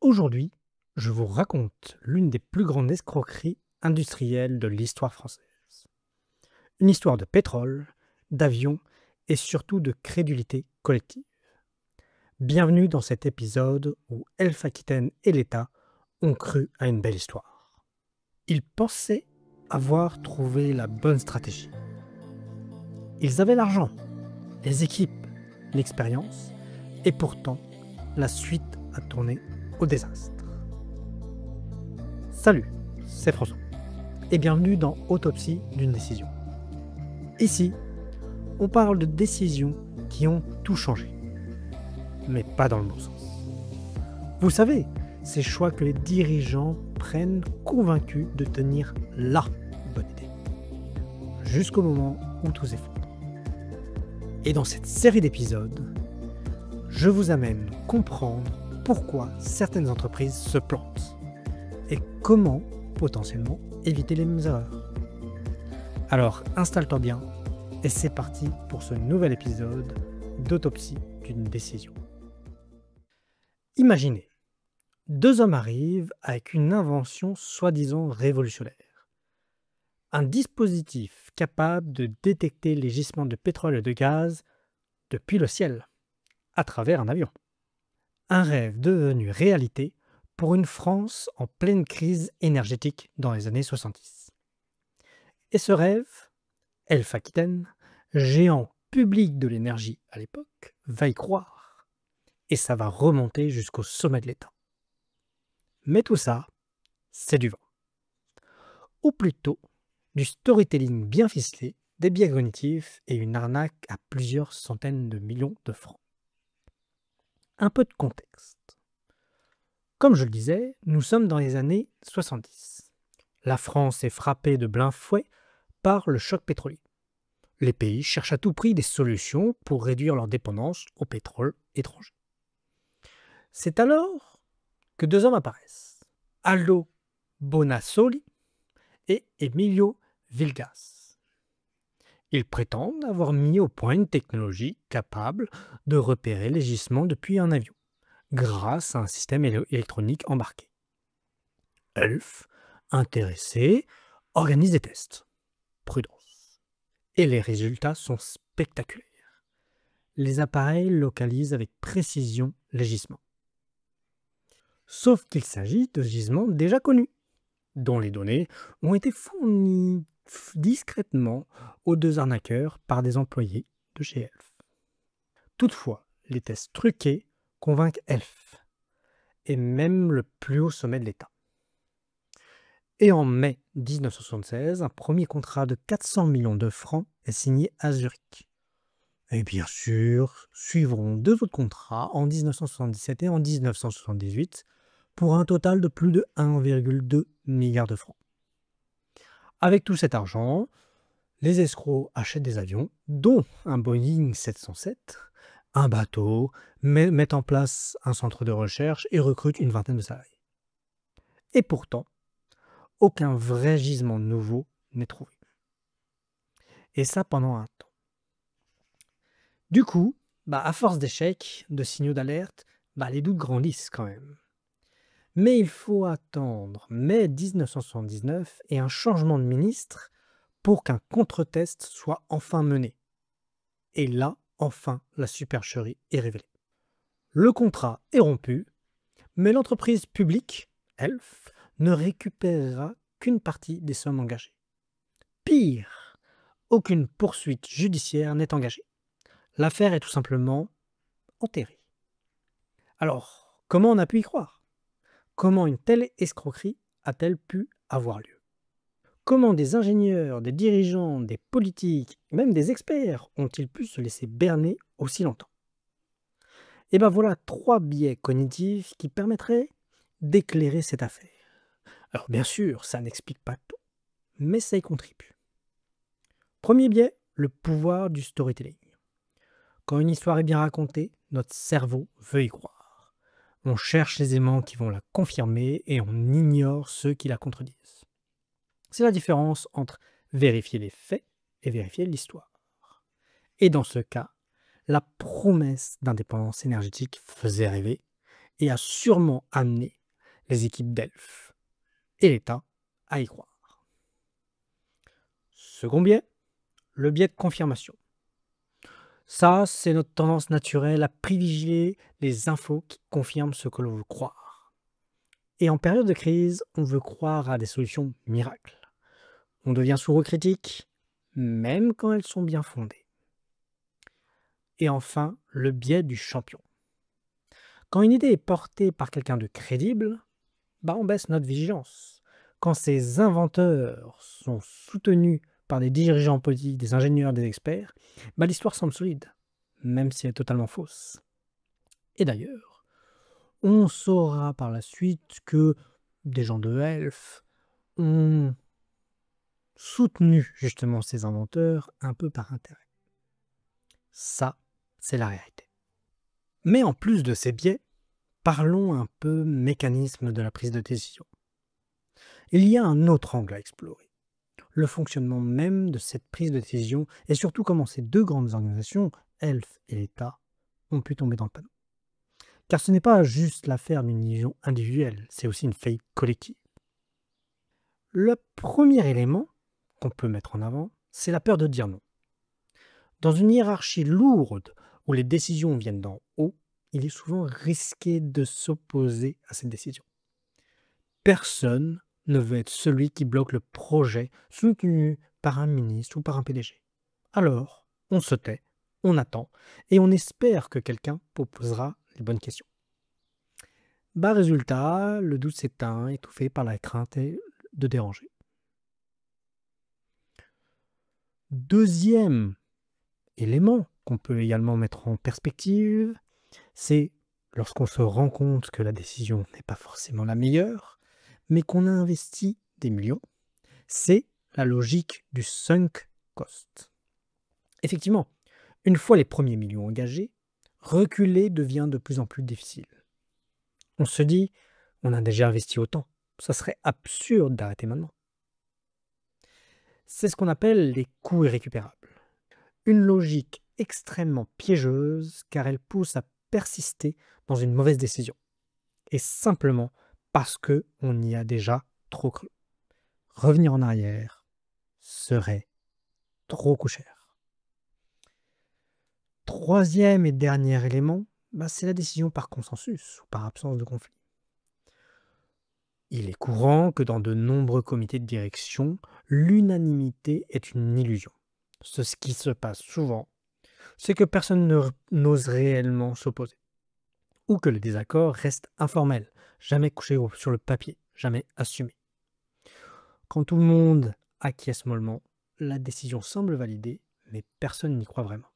Aujourd'hui, je vous raconte l'une des plus grandes escroqueries industrielles de l'histoire française. Une histoire de pétrole, d'avions et surtout de crédulité collective. Bienvenue dans cet épisode où Elf Aquitaine et l'État ont cru à une belle histoire. Ils pensaient avoir trouvé la bonne stratégie. Ils avaient l'argent, les équipes, l'expérience, et pourtant, la suite a tourné au désastre. Salut, c'est François, et bienvenue dans Autopsie d'une décision. Ici, on parle de décisions qui ont tout changé, mais pas dans le bon sens. Vous savez, ces choix que les dirigeants prennent convaincus de tenir la bonne idée, jusqu'au moment où tout s'effondre. Et dans cette série d'épisodes, je vous amène comprendre pourquoi certaines entreprises se plantent et comment potentiellement éviter les mêmes erreurs. Alors installe-toi bien et c'est parti pour ce nouvel épisode d'Autopsie d'une décision. Imaginez, deux hommes arrivent avec une invention soi-disant révolutionnaire. Un dispositif capable de détecter les gisements de pétrole et de gaz depuis le ciel, à travers un avion. Un rêve devenu réalité pour une France en pleine crise énergétique dans les années 70. Et ce rêve, Elf Aquitaine, géant public de l'énergie à l'époque, va y croire. Et ça va remonter jusqu'au sommet de l'État. Mais tout ça, c'est du vent. Ou plutôt, du storytelling bien ficelé, des biais cognitifs et une arnaque à plusieurs centaines de millions de francs. Un peu de contexte. Comme je le disais, nous sommes dans les années 70. La France est frappée de plein fouet par le choc pétrolier. Les pays cherchent à tout prix des solutions pour réduire leur dépendance au pétrole étranger. C'est alors que deux hommes apparaissent, Aldo Bonassoli et Emilio Vilgas. Ils prétendent avoir mis au point une technologie capable de repérer les gisements depuis un avion, grâce à un système électronique embarqué. Elf, intéressé, organise des tests. Prudence. Et les résultats sont spectaculaires. Les appareils localisent avec précision les gisements. Sauf qu'il s'agit de gisements déjà connus, dont les données ont été fournies discrètement aux deux arnaqueurs par des employés de chez Elf. Toutefois, les tests truqués convainquent Elf, et même le plus haut sommet de l'État. Et en mai 1976, un premier contrat de 400 millions de francs est signé à Zurich. Et bien sûr, suivront deux autres contrats en 1977 et en 1978 pour un total de plus de 1,2 milliard de francs. Avec tout cet argent, les escrocs achètent des avions, dont un Boeing 707, un bateau, mettent en place un centre de recherche et recrutent une vingtaine de salariés. Et pourtant, aucun vrai gisement nouveau n'est trouvé. Et ça pendant un temps. Du coup, à force d'échecs, de signaux d'alerte, les doutes grandissent quand même. Mais il faut attendre mai 1979 et un changement de ministre pour qu'un contre-test soit enfin mené. Et là, enfin, la supercherie est révélée. Le contrat est rompu, mais l'entreprise publique, Elf, ne récupérera qu'une partie des sommes engagées. Pire, aucune poursuite judiciaire n'est engagée. L'affaire est tout simplement enterrée. Alors, comment on a pu y croire? Comment une telle escroquerie a-t-elle pu avoir lieu? Comment des ingénieurs, des dirigeants, des politiques, même des experts ont-ils pu se laisser berner aussi longtemps? Et voilà 3 biais cognitifs qui permettraient d'éclairer cette affaire. Alors bien sûr, ça n'explique pas tout, mais ça y contribue. Premier biais, le pouvoir du storytelling. Quand une histoire est bien racontée, notre cerveau veut y croire. On cherche les éléments qui vont la confirmer et on ignore ceux qui la contredisent. C'est la différence entre vérifier les faits et vérifier l'histoire. Et dans ce cas, la promesse d'indépendance énergétique faisait rêver et a sûrement amené les équipes d'elfes et l'État à y croire. Second biais, le biais de confirmation. Ça, c'est notre tendance naturelle à privilégier les infos qui confirment ce que l'on veut croire. Et en période de crise, on veut croire à des solutions miracles. On devient sourd aux critiques, même quand elles sont bien fondées. Et enfin, le biais du champion. Quand une idée est portée par quelqu'un de crédible, on baisse notre vigilance. Quand ses inventeurs sont soutenus par des dirigeants politiques, des ingénieurs, des experts, l'histoire semble solide, même si elle est totalement fausse. Et d'ailleurs, on saura par la suite que des gens de Elf ont soutenu justement ces inventeurs un peu par intérêt. Ça, c'est la réalité. Mais en plus de ces biais, parlons un peu mécanisme de la prise de décision. Il y a un autre angle à explorer, le fonctionnement même de cette prise de décision et surtout comment ces deux grandes organisations, Elf et l'État, ont pu tomber dans le panneau. Car ce n'est pas juste l'affaire d'une vision individuelle, c'est aussi une faillite collective. Le premier élément qu'on peut mettre en avant, c'est la peur de dire non. Dans une hiérarchie lourde où les décisions viennent d'en haut, il est souvent risqué de s'opposer à cette décision. Personne ne veut être celui qui bloque le projet soutenu par un ministre ou par un PDG. Alors, on se tait, on attend, et on espère que quelqu'un proposera les bonnes questions. Résultat, le doute s'éteint, étouffé par la crainte de déranger. Deuxième élément qu'on peut également mettre en perspective, c'est lorsqu'on se rend compte que la décision n'est pas forcément la meilleure, mais qu'on a investi des millions, c'est la logique du sunk cost. Effectivement, une fois les premiers millions engagés, reculer devient de plus en plus difficile. On se dit, on a déjà investi autant, ça serait absurde d'arrêter maintenant. C'est ce qu'on appelle les coûts irrécupérables. Une logique extrêmement piégeuse car elle pousse à persister dans une mauvaise décision. Et simplement parce qu'on y a déjà trop cru. Revenir en arrière serait trop coût cher. Troisième et dernier élément, c'est la décision par consensus ou par absence de conflit. Il est courant que dans de nombreux comités de direction, l'unanimité est une illusion. Ce qui se passe souvent, c'est que personne n'ose réellement s'opposer. Ou que le désaccord reste informel, jamais couché sur le papier, jamais assumé. Quand tout le monde acquiesce mollement, la décision semble validée, mais personne n'y croit vraiment.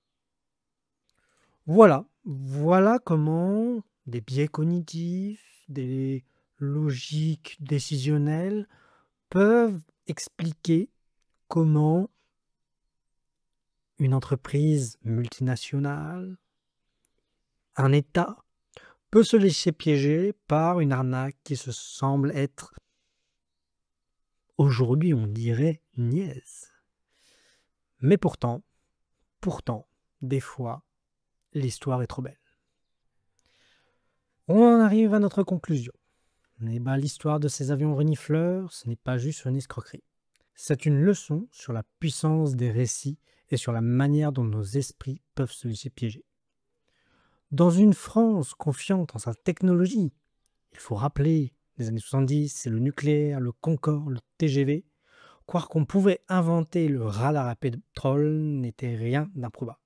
Voilà comment des biais cognitifs, des logiques décisionnelles peuvent expliquer comment une entreprise multinationale, un État, peut se laisser piéger par une arnaque qui se semble être, aujourd'hui on dirait, niaise. Mais pourtant, des fois, l'histoire est trop belle. On en arrive à notre conclusion. L'histoire de ces avions renifleurs, ce n'est pas juste une escroquerie. C'est une leçon sur la puissance des récits et sur la manière dont nos esprits peuvent se laisser piéger. Dans une France confiante en sa technologie, il faut rappeler les années 70, c'est le nucléaire, le Concorde, le TGV. Croire qu'on pouvait inventer le radar à pétrole n'était rien d'improbable.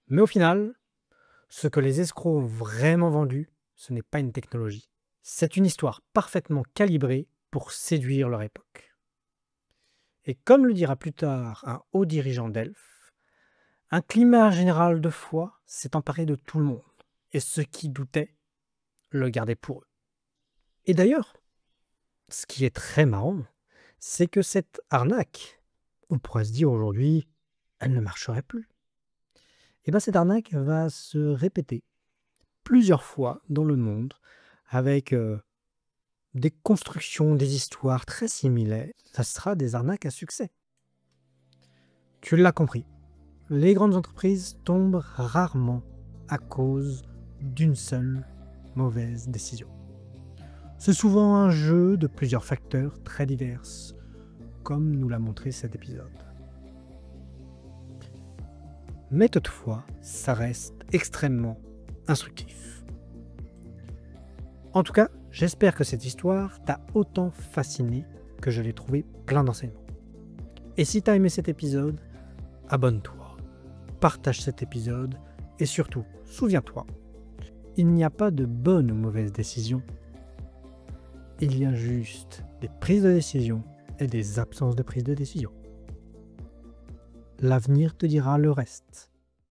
Mais au final, ce que les escrocs ont vraiment vendu, ce n'est pas une technologie. C'est une histoire parfaitement calibrée pour séduire leur époque. Et comme le dira plus tard un haut dirigeant d'Elf, un climat général de foi s'est emparé de tout le monde, et ceux qui doutaient le gardaient pour eux. Et d'ailleurs, ce qui est très marrant, c'est que cette arnaque, on pourrait se dire aujourd'hui, elle ne marcherait plus. Et cette arnaque va se répéter plusieurs fois dans le monde avec des constructions, des histoires très similaires. Ça sera des arnaques à succès. Tu l'as compris, les grandes entreprises tombent rarement à cause d'une seule mauvaise décision. C'est souvent un jeu de plusieurs facteurs très divers, comme nous l'a montré cet épisode. Mais toutefois, ça reste extrêmement instructif. En tout cas, j'espère que cette histoire t'a autant fasciné que je l'ai trouvé plein d'enseignements. Et si t'as aimé cet épisode, abonne-toi, partage cet épisode et surtout, souviens-toi, il n'y a pas de bonne ou mauvaise décision. Il y a juste des prises de décision et des absences de prise de décision. L'avenir te dira le reste.